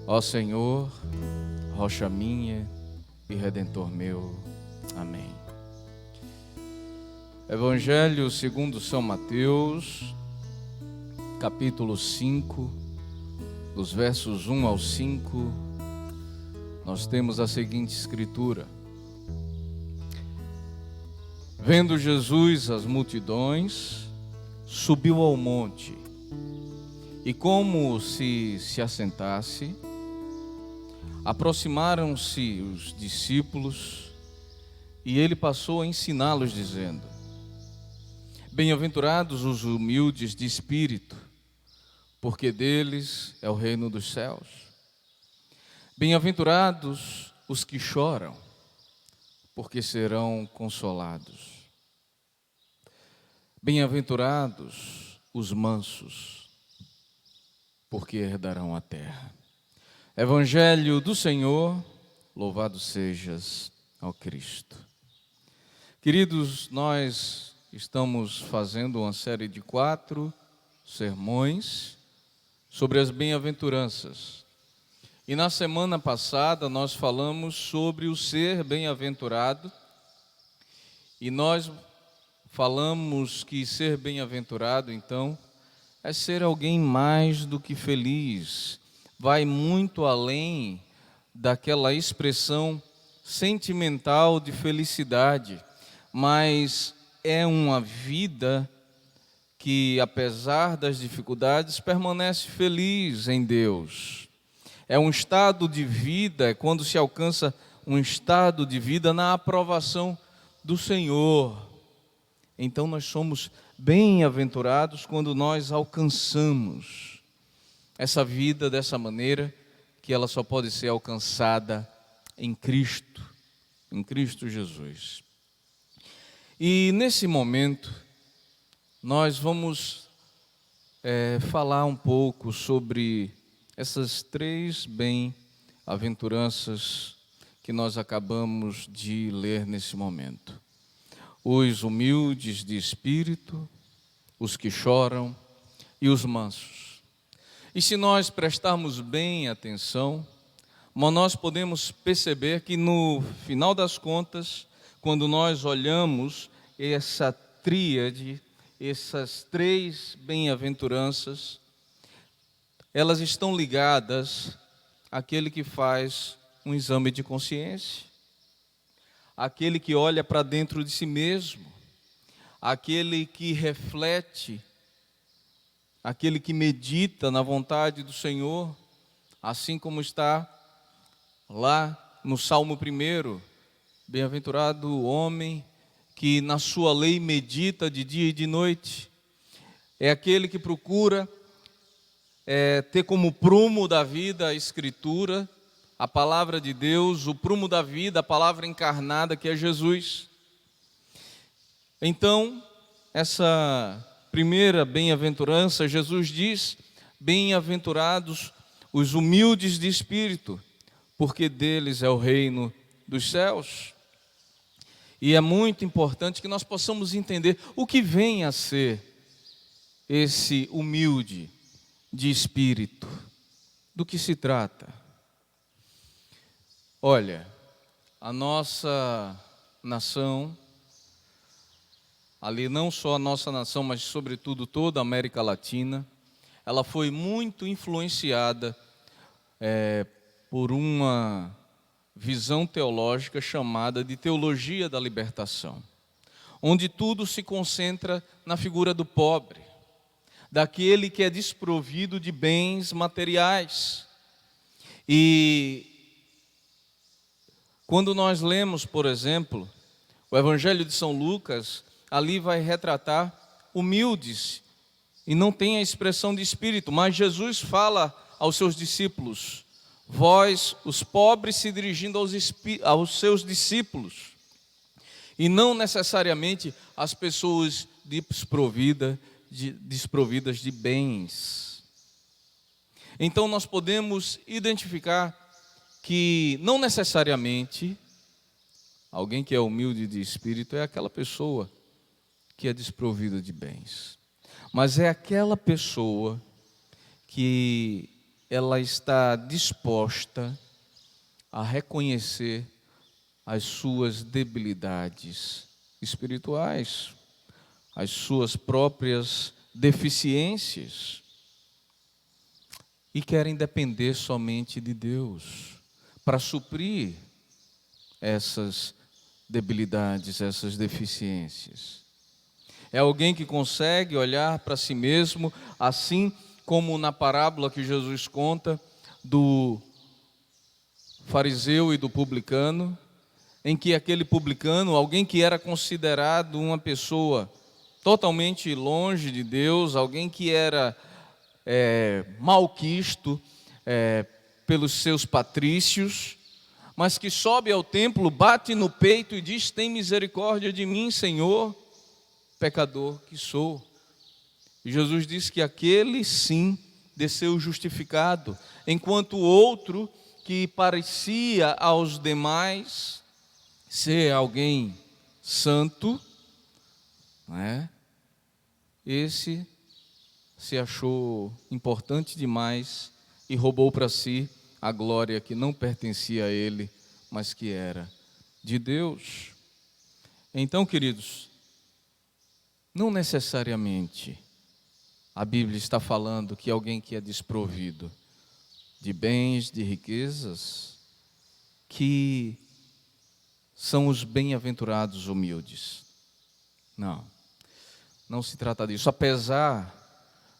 Ó Senhor, rocha minha e redentor meu. Amém. Evangelho segundo São Mateus, capítulo 5, dos versos 1 ao 5, nós temos a seguinte escritura: Vendo Jesus as multidões, subiu ao monte, e como se assentasse, aproximaram-se os discípulos, e ele passou a ensiná-los, dizendo: Bem-aventurados os humildes de espírito, porque deles é o reino dos céus. Bem-aventurados os que choram, porque serão consolados. Bem-aventurados os mansos, porque herdarão a terra. Evangelho do Senhor, louvado sejas ao Cristo. Queridos, nós estamos fazendo uma série de 4 sermões sobre as bem-aventuranças. E na semana passada nós falamos sobre o ser bem-aventurado, e nós falamos que ser bem-aventurado, então, é ser alguém mais do que feliz. Vai muito além daquela expressão sentimental de felicidade, mas é uma vida que, apesar das dificuldades, permanece feliz em Deus. É um estado de vida, é quando se alcança um estado de vida na aprovação do Senhor. Então nós somos bem-aventurados quando nós alcançamos essa vida dessa maneira, que ela só pode ser alcançada em Cristo Jesus. E nesse momento, nós vamos falar um pouco sobre essas 3 bem-aventuranças que nós acabamos de ler nesse momento. Os humildes de espírito, os que choram e os mansos. E se nós prestarmos bem atenção, nós podemos perceber que no final das contas, quando nós olhamos essa tríade, essas 3 bem-aventuranças, elas estão ligadas àquele que faz um exame de consciência, aquele que olha para dentro de si mesmo, aquele que reflete, aquele que medita na vontade do Senhor, assim como está lá no Salmo 1, bem-aventurado o homem que na sua lei medita de dia e de noite. É aquele que procura ter como prumo da vida a Escritura, a palavra de Deus, o prumo da vida, a palavra encarnada que é Jesus. Então, essa primeira bem-aventurança, Jesus diz: bem-aventurados os humildes de espírito, porque deles é o reino dos céus. E é muito importante que nós possamos entender o que vem a ser esse humilde de espírito, do que se trata. Olha, a nossa nação, ali não só a nossa nação, mas sobretudo toda a América Latina, ela foi muito influenciada por uma visão teológica chamada de teologia da libertação, onde tudo se concentra na figura do pobre, daquele que é desprovido de bens materiais. E quando nós lemos, por exemplo, o Evangelho de São Lucas, ali vai retratar humildes, e não tem a expressão de espírito, mas Jesus fala aos seus discípulos: vós, os pobres, se dirigindo aos seus discípulos, e não necessariamente às pessoas desprovidas de bens. Então nós podemos identificar que não necessariamente alguém que é humilde de espírito é aquela pessoa que é desprovida de bens, mas é aquela pessoa que ela está disposta a reconhecer as suas debilidades espirituais, as suas próprias deficiências, e querem depender somente de Deus para suprir essas debilidades, essas deficiências. É alguém que consegue olhar para si mesmo, assim como na parábola que Jesus conta do fariseu e do publicano, em que aquele publicano, alguém que era considerado uma pessoa totalmente longe de Deus, alguém que era malquisto pelos seus patrícios, mas que sobe ao templo, bate no peito e diz: tem misericórdia de mim, Senhor, pecador que sou. E Jesus disse que aquele sim desceu justificado, enquanto o outro, que parecia aos demais ser alguém santo, esse se achou importante demais e roubou para si a glória que não pertencia a ele, mas que era de Deus. Então, queridos, não necessariamente a Bíblia está falando que alguém que é desprovido de bens, de riquezas, que são os bem-aventurados humildes. Não, não se trata disso. Apesar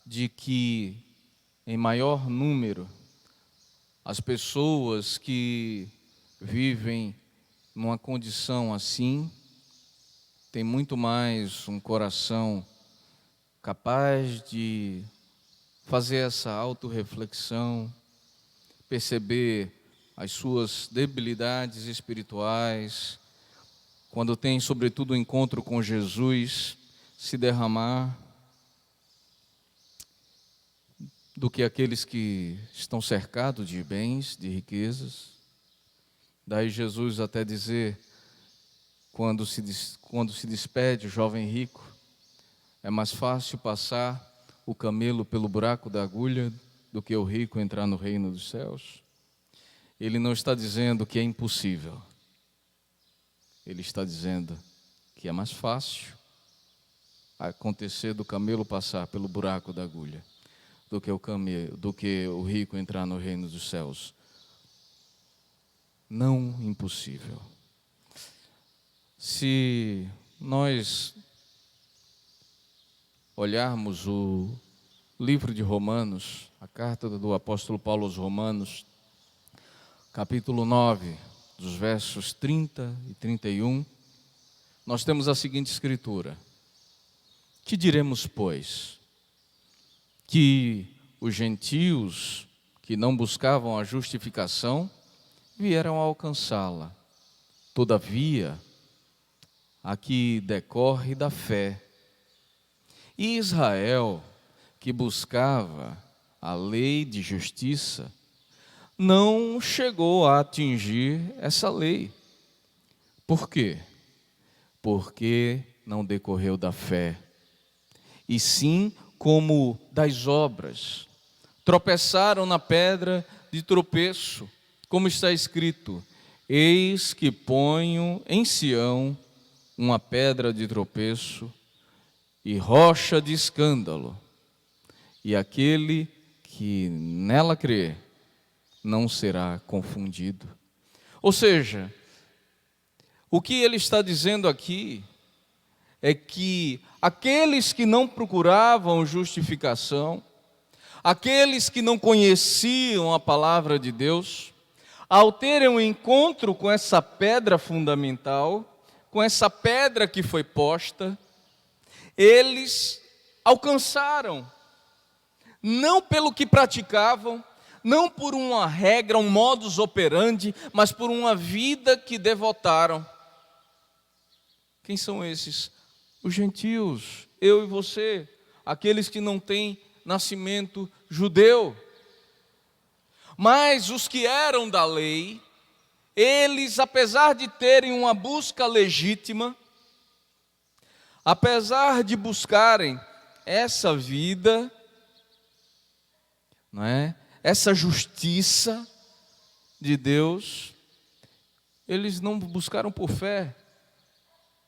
de que, em maior número, as pessoas que vivem numa condição assim têm muito mais um coração capaz de fazer essa autorreflexão, perceber as suas debilidades espirituais, quando tem, sobretudo, o encontro com Jesus, se derramar, do que aqueles que estão cercados de bens, de riquezas. Daí Jesus até dizer, quando se despede o jovem rico, é mais fácil passar o camelo pelo buraco da agulha do que o rico entrar no reino dos céus. Ele não está dizendo que é impossível. Ele está dizendo que é mais fácil acontecer do camelo passar pelo buraco da agulha do que o rico entrar no reino dos céus. Não impossível. Se nós olharmos o livro de Romanos, a carta do apóstolo Paulo aos Romanos, capítulo 9, dos versos 30 e 31, nós temos a seguinte escritura: que diremos, pois? Que os gentios que não buscavam a justificação vieram a alcançá-la. Todavia, aqui decorre da fé. E Israel, que buscava a lei de justiça, não chegou a atingir essa lei. Por quê? Porque não decorreu da fé, e sim como das obras. Tropeçaram na pedra de tropeço, como está escrito: eis que ponho em Sião uma pedra de tropeço e rocha de escândalo, e aquele que nela crê não será confundido. Ou seja, o que ele está dizendo aqui é que aqueles que não procuravam justificação, aqueles que não conheciam a palavra de Deus, ao terem um encontro com essa pedra fundamental, com essa pedra que foi posta, eles alcançaram, não pelo que praticavam, não por uma regra, um modus operandi, mas por uma vida que devotaram. Quem são esses? Os gentios, eu e você, aqueles que não têm nascimento judeu. Mas os que eram da lei, eles, apesar de terem uma busca legítima, apesar de buscarem essa vida, essa justiça de Deus, eles não buscaram por fé,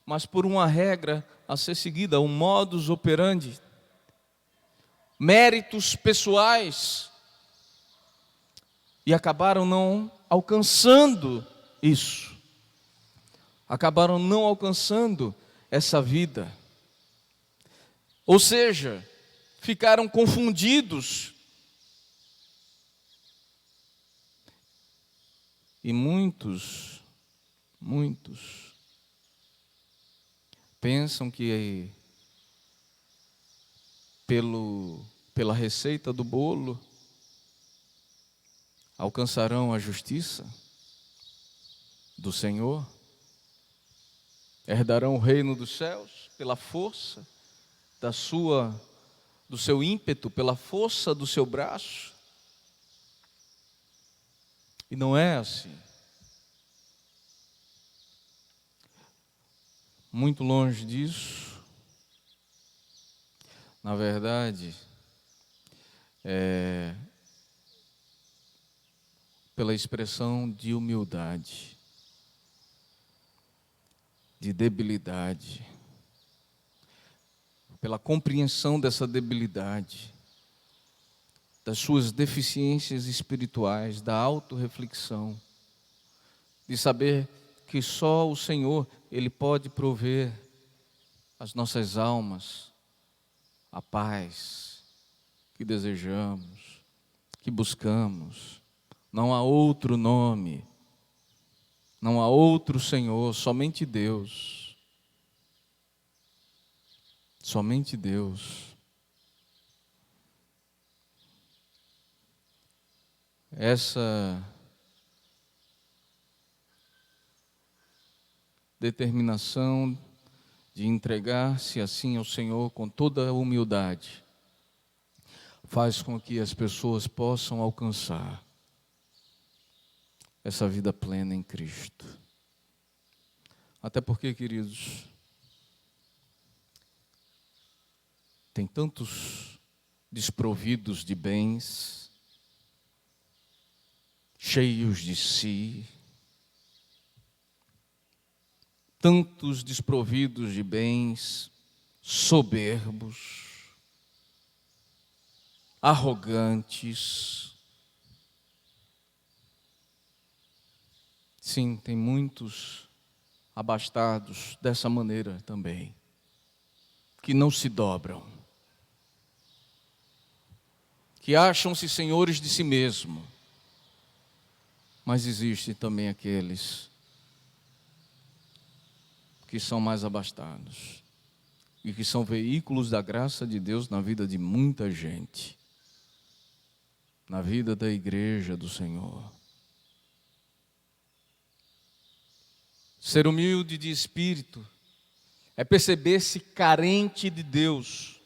mas por uma regra a ser seguida, um modus operandi, méritos pessoais, e acabaram não alcançando isso, acabaram não alcançando essa vida, ou seja, ficaram confundidos. E muitos pensam que pela receita do bolo alcançarão a justiça do Senhor, herdarão o reino dos céus pela força do seu ímpeto, pela força do seu braço. E não é assim. Muito longe disso. Na verdade, pela expressão de humildade, de debilidade, pela compreensão dessa debilidade, das suas deficiências espirituais, da autorreflexão, de saber que só o Senhor, Ele pode prover às nossas almas a paz que desejamos, que buscamos. Não há outro nome, não há outro Senhor, somente Deus. Somente Deus. Essa determinação de entregar-se assim ao Senhor com toda a humildade faz com que as pessoas possam alcançar essa vida plena em Cristo. Até porque, queridos, tem tantos desprovidos de bens, cheios de si, tantos desprovidos de bens, soberbos, arrogantes. Sim, tem muitos abastados dessa maneira também, que não se dobram, que acham-se senhores de si mesmo, mas existem também aqueles que são mais abastados e que são veículos da graça de Deus na vida de muita gente, na vida da igreja do Senhor. Ser humilde de espírito é perceber-se carente de Deus,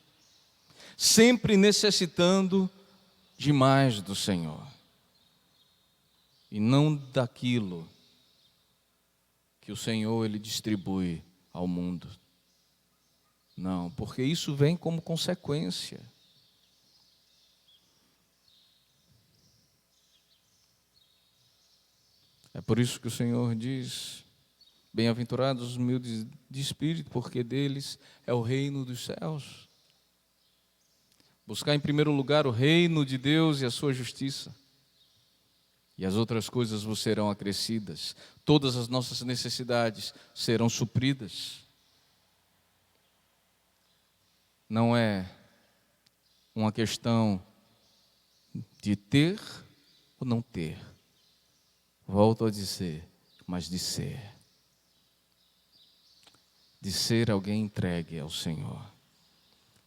sempre necessitando de mais do Senhor, e não daquilo que o Senhor Ele distribui ao mundo. Não, porque isso vem como consequência. É por isso que o Senhor diz: bem-aventurados os humildes de espírito, porque deles é o reino dos céus. Buscar em primeiro lugar o reino de Deus e a sua justiça, e as outras coisas vos serão acrescidas. Todas as nossas necessidades serão supridas. Não é uma questão de ter ou não ter, volto a dizer, mas de ser. De ser alguém entregue ao Senhor.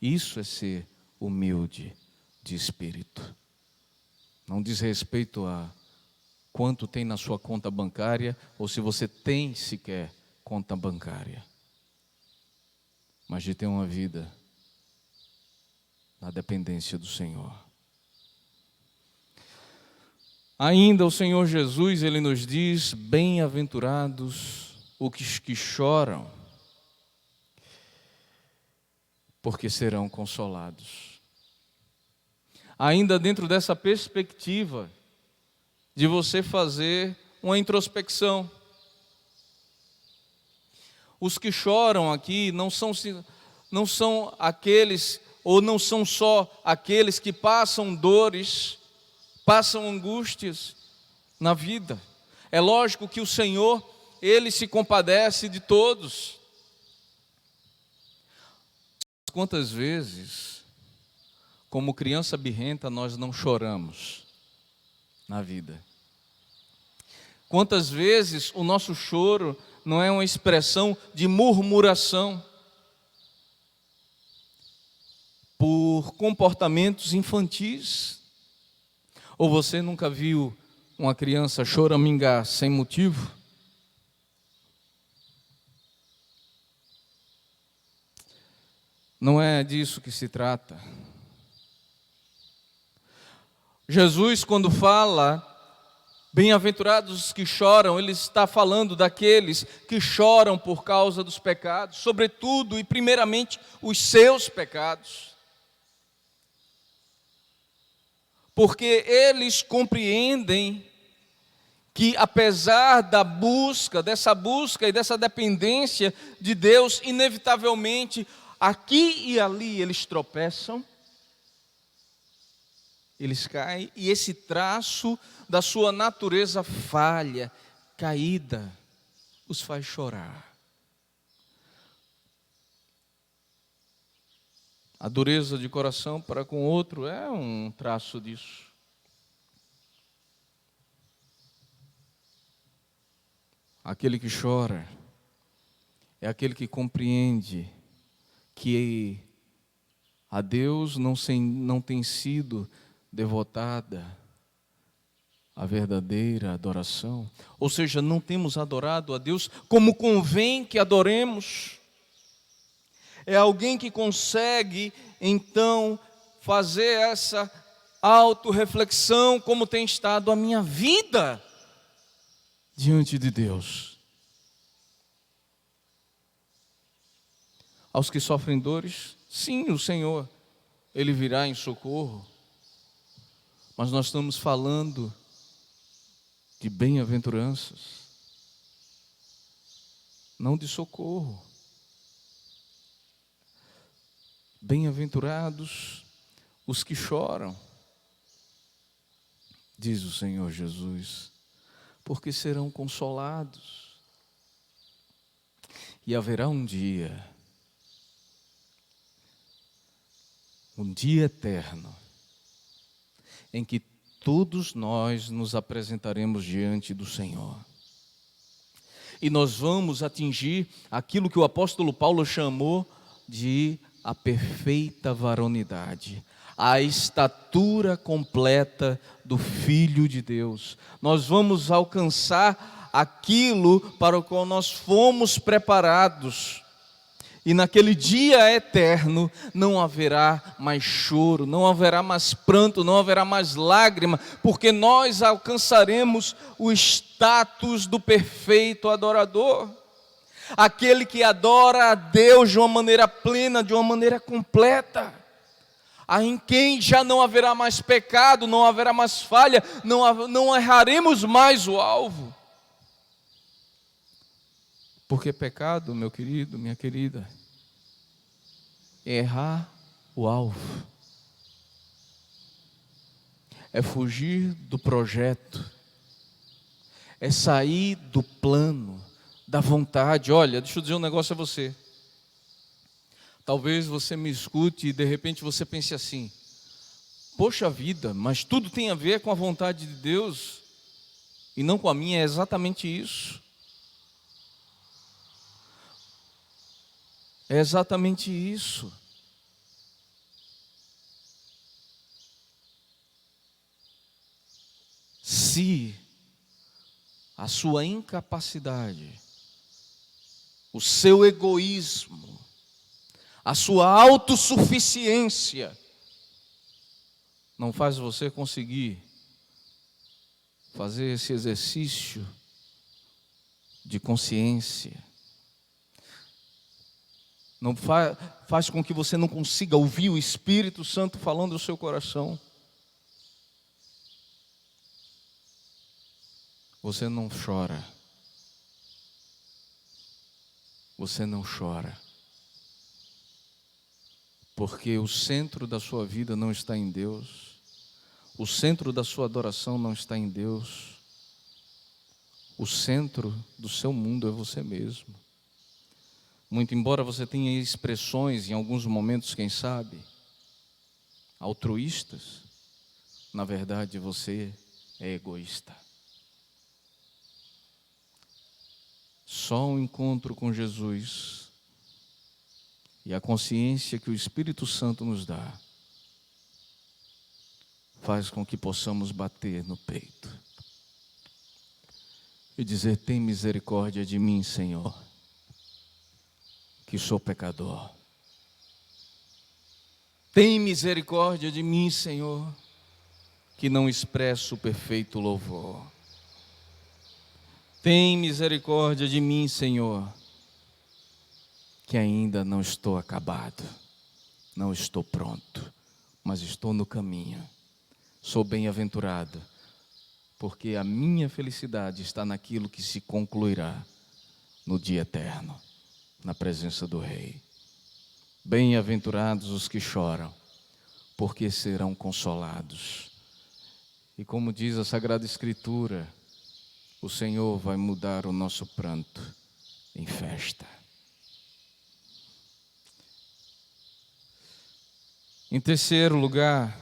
Isso é ser humilde de espírito. Não diz respeito a quanto tem na sua conta bancária, ou se você tem sequer conta bancária, mas de ter uma vida na dependência do Senhor. Ainda o Senhor Jesus, Ele nos diz: bem-aventurados os que choram, porque serão consolados. ainda dentro dessa perspectiva de você fazer uma introspecção. Os que choram aqui não são aqueles, ou não são só aqueles que passam dores, passam angústias na vida. É lógico que o Senhor, Ele se compadece de todos. Quantas vezes, como criança birrenta, nós não choramos na vida? Quantas vezes o nosso choro não é uma expressão de murmuração por comportamentos infantis? Ou você nunca viu uma criança choramingar sem motivo? Não é disso que se trata. Jesus, quando fala, bem-aventurados os que choram, Ele está falando daqueles que choram por causa dos pecados, sobretudo e primeiramente os seus pecados. Porque eles compreendem que apesar dessa busca e dessa dependência de Deus, inevitavelmente, aqui e ali eles tropeçam, eles caem, e esse traço da sua natureza falha, caída, os faz chorar. A dureza de coração para com o outro é um traço disso. Aquele que chora é aquele que compreende que a Deus não tem sido devotada a verdadeira adoração. Ou seja, não temos adorado a Deus como convém que adoremos. É alguém que consegue, então, fazer essa autorreflexão, como tem estado a minha vida diante de Deus. Aos que sofrem dores, sim, o Senhor, Ele virá em socorro. Mas nós estamos falando de bem-aventuranças, não de socorro. Bem-aventurados os que choram, diz o Senhor Jesus, porque serão consolados. E haverá um dia eterno, em que todos nós nos apresentaremos diante do Senhor. E nós vamos atingir aquilo que o apóstolo Paulo chamou de a perfeita varonidade, a estatura completa do Filho de Deus. Nós vamos alcançar aquilo para o qual nós fomos preparados. E naquele dia eterno não haverá mais choro, não haverá mais pranto, não haverá mais lágrima, porque nós alcançaremos o status do perfeito adorador. Aquele que adora a Deus de uma maneira plena, de uma maneira completa. Em quem já não haverá mais pecado, não haverá mais falha, não erraremos mais o alvo. Porque pecado, meu querido, minha querida, é errar o alvo. É fugir do projeto. É sair do plano, da vontade. Olha, deixa eu dizer um negócio a você. Talvez você me escute e de repente você pense assim: poxa vida, mas tudo tem a ver com a vontade de Deus e não com a minha. É exatamente isso. É exatamente isso. Se a sua incapacidade, o seu egoísmo, a sua autossuficiência não faz você conseguir fazer esse exercício de consciência, não faz com que você não consiga ouvir o Espírito Santo falando no seu coração, Você não chora. Você não chora. Porque o centro da sua vida não está em Deus. O centro da sua adoração não está em Deus. O centro do seu mundo é você mesmo. Muito embora você tenha expressões, em alguns momentos, quem sabe, altruístas, na verdade você é egoísta. Só um encontro com Jesus e a consciência que o Espírito Santo nos dá faz com que possamos bater no peito e dizer: tem misericórdia de mim, Senhor, que sou pecador. Tem misericórdia de mim, Senhor, que não expresso o perfeito louvor. Tem misericórdia de mim, Senhor, que ainda não estou acabado, não estou pronto, mas estou no caminho. Sou bem-aventurado, porque a minha felicidade está naquilo que se concluirá no dia eterno, na presença do Rei. Bem-aventurados os que choram, porque serão consolados. E como diz a Sagrada Escritura, o Senhor vai mudar o nosso pranto em festa. Em terceiro lugar,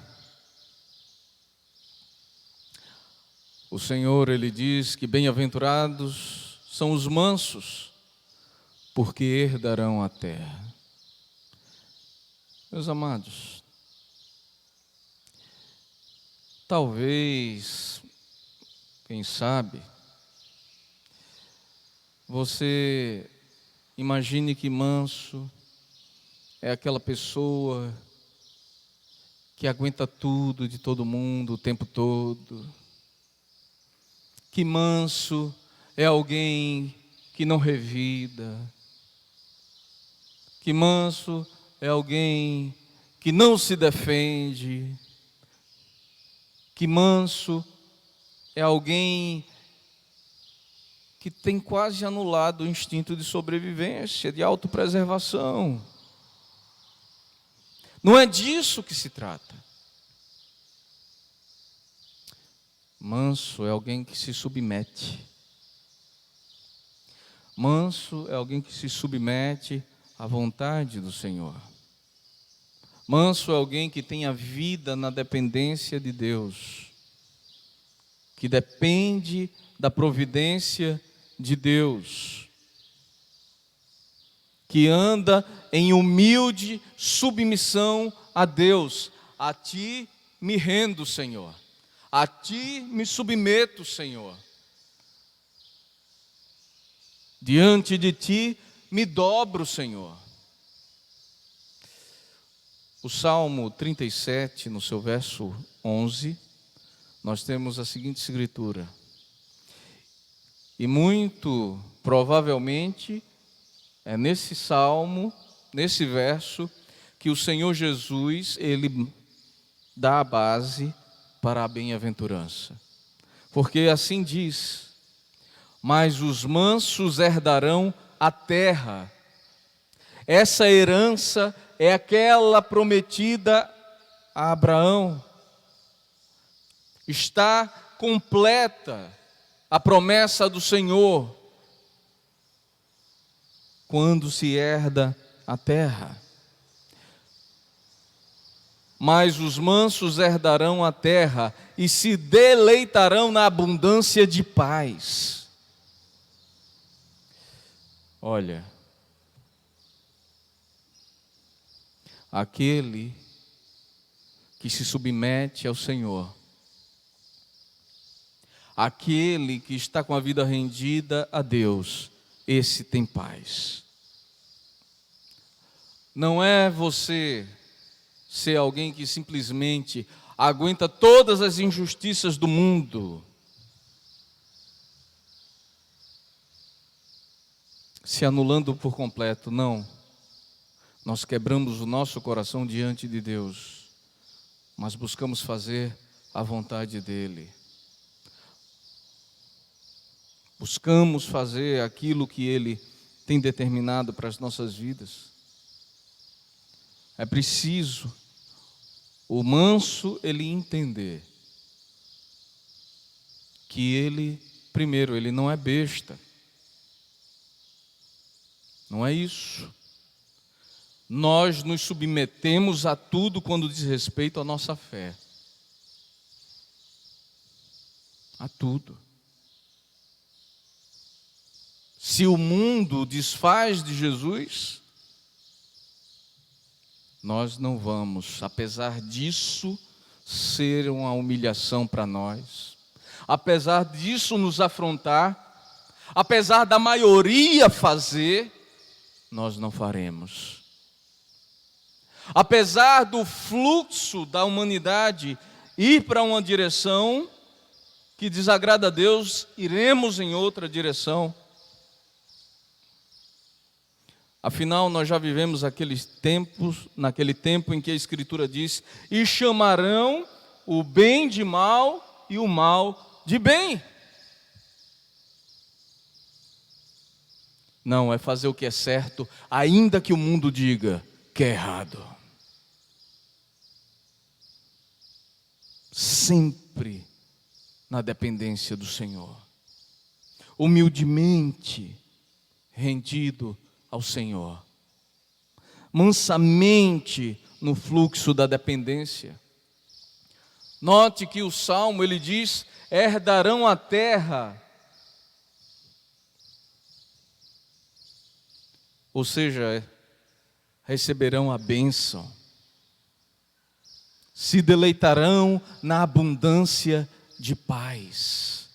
o Senhor, Ele diz que bem-aventurados são os mansos, porque herdarão a terra. Meus amados, talvez, quem sabe, você imagine que manso é aquela pessoa que aguenta tudo de todo mundo o tempo todo. Que manso é alguém que não revida. Que manso é alguém que não se defende. Que manso é alguém que tem quase anulado o instinto de sobrevivência, de autopreservação. Não é disso que se trata. Manso é alguém que se submete. Manso é alguém que se submete à vontade do Senhor. Manso é alguém que tem a vida na dependência de Deus, que depende da providência de Deus, que anda em humilde submissão a Deus. A Ti me rendo, Senhor. A Ti me submeto, Senhor. Diante de Ti me dobro, Senhor. O Salmo 37, no seu verso 11, nós temos a seguinte escritura: e muito provavelmente é nesse salmo, nesse verso, que o Senhor Jesus, Ele dá a base para a bem-aventurança. Porque assim diz: mas os mansos herdarão a terra. Essa herança é aquela prometida a Abraão. Está completa a promessa do Senhor quando se herda a terra. Mas os mansos herdarão a terra e se deleitarão na abundância de paz. Olha, aquele que se submete ao Senhor, aquele que está com a vida rendida a Deus, esse tem paz. Não é você ser alguém que simplesmente aguenta todas as injustiças do mundo, se anulando por completo. Não. Nós quebramos o nosso coração diante de Deus, mas buscamos fazer a vontade dEle. buscamos fazer aquilo que Ele tem determinado para as nossas vidas. É preciso o manso ele entender que ele, primeiro, ele não é besta. Não é isso. Nós nos submetemos a tudo quando diz respeito à nossa fé. A tudo. Se o mundo desfaz de Jesus, nós não vamos, apesar disso ser uma humilhação para nós, apesar disso nos afrontar, apesar da maioria fazer, nós não faremos. Apesar do fluxo da humanidade ir para uma direção que desagrada a Deus, iremos em outra direção. Afinal, nós já vivemos naquele tempo em que a Escritura diz: e chamarão o bem de mal e o mal de bem. Não, é fazer o que é certo, ainda que o mundo diga que é errado. Sempre na dependência do Senhor. Humildemente rendido ao Senhor, mansamente no fluxo da dependência. Note que o Salmo ele diz: herdarão a terra, ou seja, receberão a bênção, se deleitarão na abundância de paz,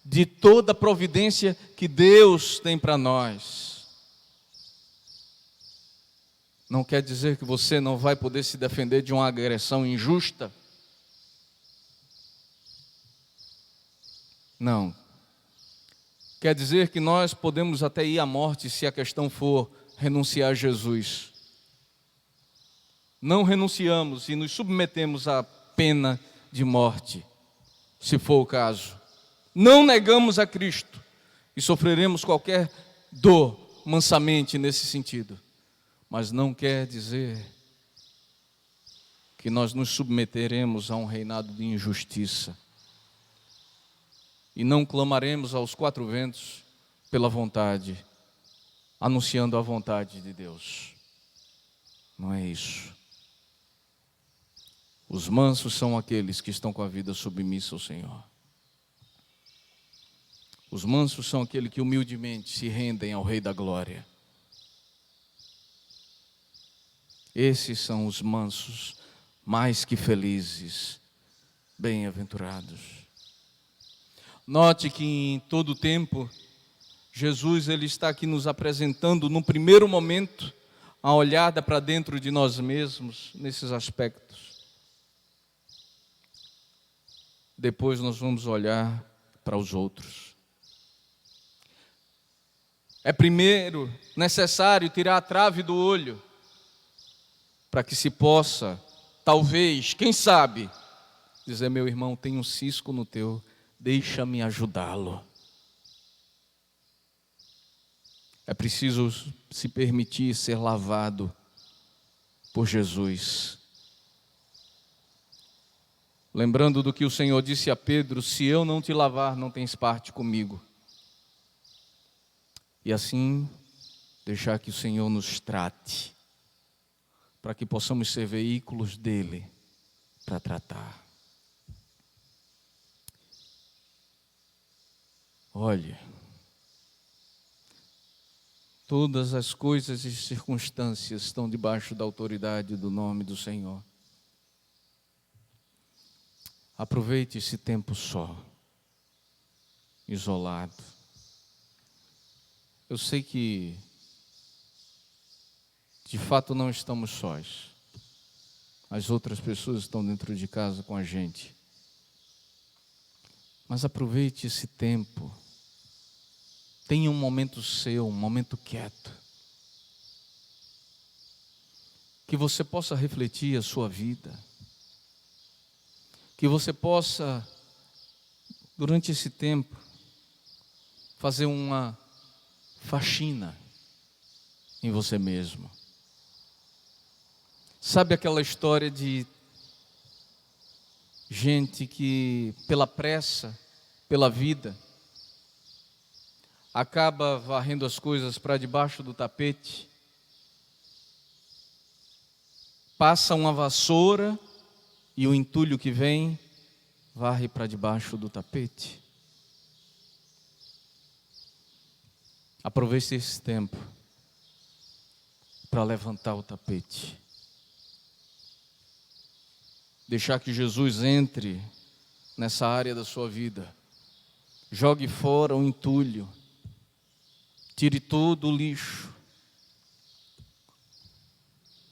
de toda a providência que Deus tem para nós. Não quer dizer que você não vai poder se defender de uma agressão injusta. Não. Quer dizer que nós podemos até ir à morte se a questão for renunciar a Jesus. Não renunciamos e nos submetemos à pena de morte, se for o caso. Não negamos a Cristo e sofreremos qualquer dor mansamente nesse sentido. Mas não quer dizer que nós nos submeteremos a um reinado de injustiça e não clamaremos aos quatro ventos pela vontade, anunciando a vontade de Deus. Não é isso. Os mansos são aqueles que estão com a vida submissa ao Senhor. Os mansos são aqueles que humildemente se rendem ao Rei da Glória. Esses são os mansos, mais que felizes, bem-aventurados. Note que em todo o tempo, Jesus ele está aqui nos apresentando, no primeiro momento, a olhada para dentro de nós mesmos, nesses aspectos. Depois nós vamos olhar para os outros. É primeiro necessário tirar a trave do olho, para que se possa, talvez, quem sabe, dizer: meu irmão, tem um cisco no teu, deixa-me ajudá-lo. É preciso se permitir ser lavado por Jesus. Lembrando do que o Senhor disse a Pedro: se eu não te lavar, não tens parte comigo. E assim, deixar que o Senhor nos trate, para que possamos ser veículos dele para tratar. Olhe, todas as coisas e circunstâncias estão debaixo da autoridade do nome do Senhor. Aproveite esse tempo só, isolado. Eu sei que de fato não estamos sós. As outras pessoas estão dentro de casa com a gente. Mas aproveite esse tempo. Tenha um momento seu, um momento quieto. Que você possa refletir a sua vida. Que você possa, durante esse tempo, fazer uma faxina em você mesmo. Sabe aquela história de gente que, pela pressa, pela vida, acaba varrendo as coisas para debaixo do tapete, passa uma vassoura e o entulho que vem varre para debaixo do tapete? Aproveite esse tempo para levantar o tapete. Deixar que Jesus entre nessa área da sua vida. Jogue fora o entulho. Tire todo o lixo.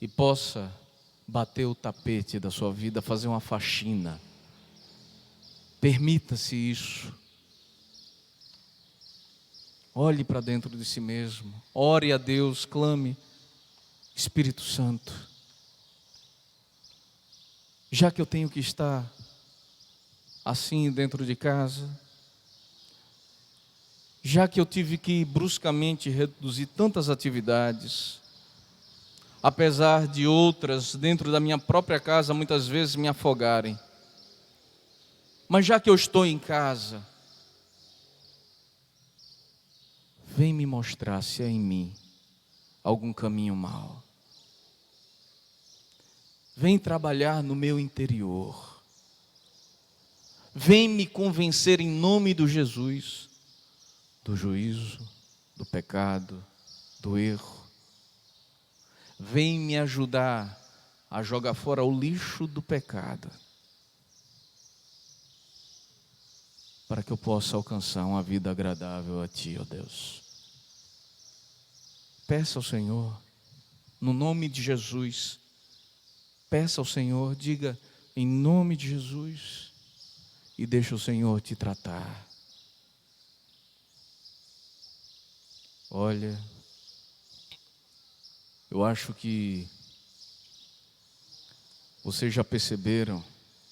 E possa bater o tapete da sua vida, fazer uma faxina. Permita-se isso. Olhe para dentro de si mesmo. Ore a Deus, clame. Espírito Santo, já que eu tenho que estar assim dentro de casa, já que eu tive que bruscamente reduzir tantas atividades, apesar de outras dentro da minha própria casa muitas vezes me afogarem, mas já que eu estou em casa, vem me mostrar se há em mim algum caminho mau. Vem trabalhar no meu interior. Vem me convencer em nome de Jesus do juízo, do pecado, do erro. Vem me ajudar a jogar fora o lixo do pecado, para que eu possa alcançar uma vida agradável a Ti, ó Deus. Peça ao Senhor, no nome de Jesus. Peça ao Senhor, diga em nome de Jesus e deixa o Senhor te tratar. Olha, eu acho que vocês já perceberam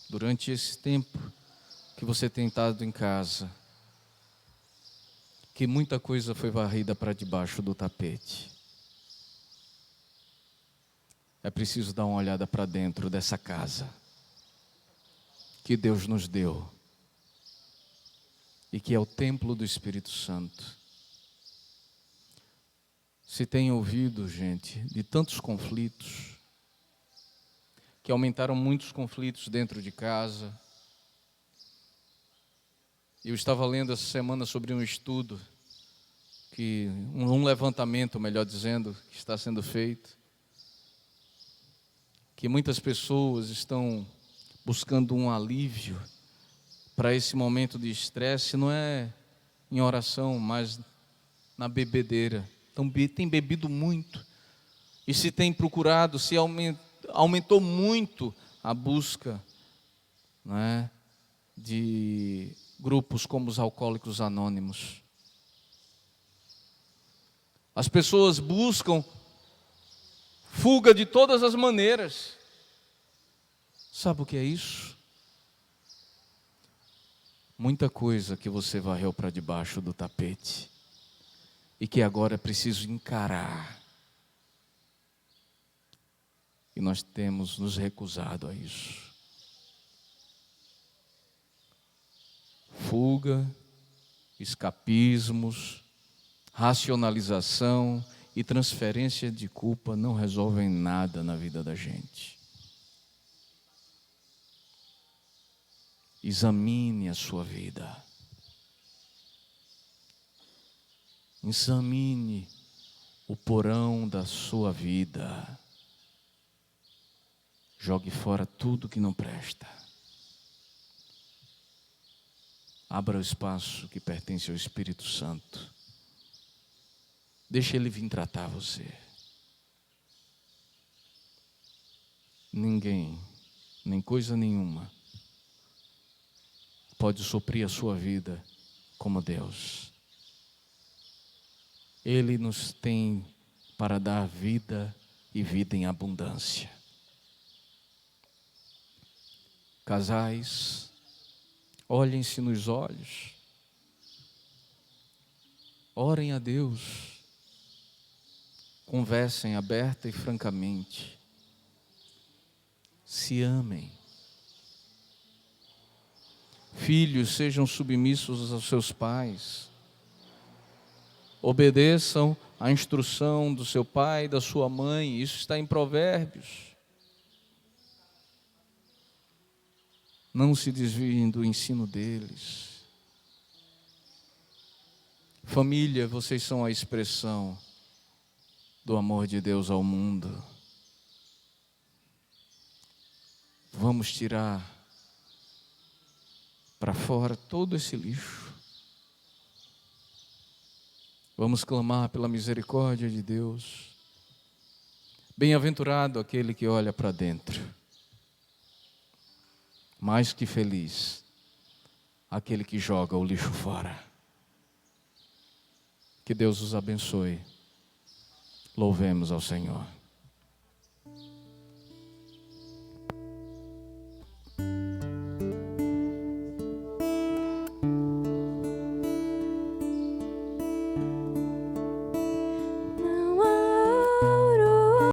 durante esse tempo que você tem estado em casa, que muita coisa foi varrida para debaixo do tapete. É preciso dar uma olhada para dentro dessa casa que Deus nos deu e que é o templo do Espírito Santo. Se tem ouvido, gente, de tantos conflitos, que aumentaram muitos conflitos dentro de casa. Eu estava lendo essa semana sobre um estudo, um levantamento, melhor dizendo, que está sendo feito, que muitas pessoas estão buscando um alívio para esse momento de estresse, não é em oração, mas na bebedeira. Então, tem bebido muito, e se tem procurado, se aumentou muito a busca, não é, de grupos como os Alcoólicos Anônimos. As pessoas buscam fuga de todas as maneiras. Sabe o que é isso? Muita coisa que você varreu para debaixo do tapete e que agora é preciso encarar. E nós temos nos recusado a isso. Fuga, escapismos, racionalização e transferência de culpa não resolvem nada na vida da gente. Examine a sua vida. Examine o porão da sua vida. Jogue fora tudo que não presta. Abra o espaço que pertence ao Espírito Santo. Deixa Ele vir tratar você. Ninguém, nem coisa nenhuma, pode suprir a sua vida como Deus. Ele nos tem para dar vida e vida em abundância. Casais, olhem-se nos olhos. Orem a Deus. Conversem aberta e francamente. Se amem. Filhos, sejam submissos aos seus pais. Obedeçam à instrução do seu pai e da sua mãe. Isso está em Provérbios. Não se desviem do ensino deles. Família, vocês são a expressão do amor de Deus ao mundo. Vamos tirar para fora todo esse lixo. Vamos clamar pela misericórdia de Deus. Bem-aventurado aquele que olha para dentro. Mais que feliz aquele que joga o lixo fora. Que Deus os abençoe. Louvemos ao Senhor.